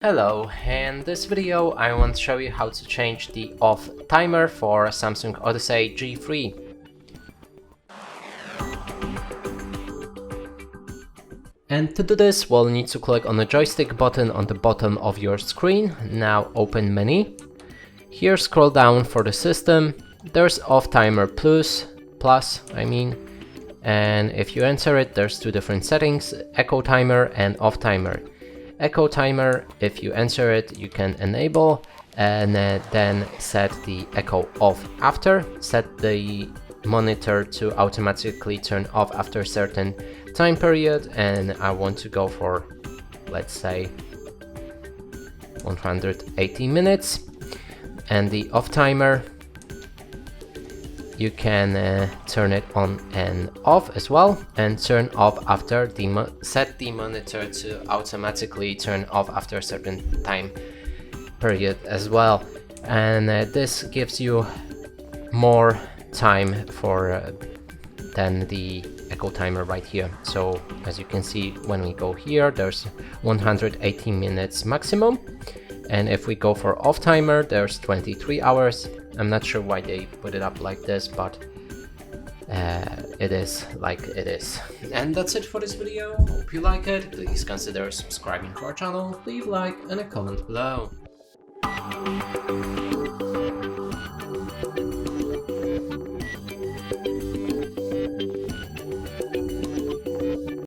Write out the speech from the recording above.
Hello, in this video I want to show you how to change the off timer for Samsung Odyssey G3. And to do this, we'll need to click on the joystick button on the bottom of your screen. Now open menu. Here scroll down for the system. There's off timer plus, and if you enter it, there's two different settings, echo timer and off timer. Echo timer, if you enter it, you can enable and then set the echo off after. Set the monitor to automatically turn off after a certain time period, and I want to go for, let's say, 180 minutes. And the off timer, you can turn it on and off as well, and turn off after set the monitor to automatically turn off after a certain time period as well. And this gives you more time for than the echo timer right here. So as you can see, when we go here, there's 180 minutes maximum, and if we go for off timer, there's 23 hours. I'm not sure why they put it up like this, but it is like it is. And that's it for this video. Hope you like it. Please consider subscribing to our channel, leave a like and a comment below.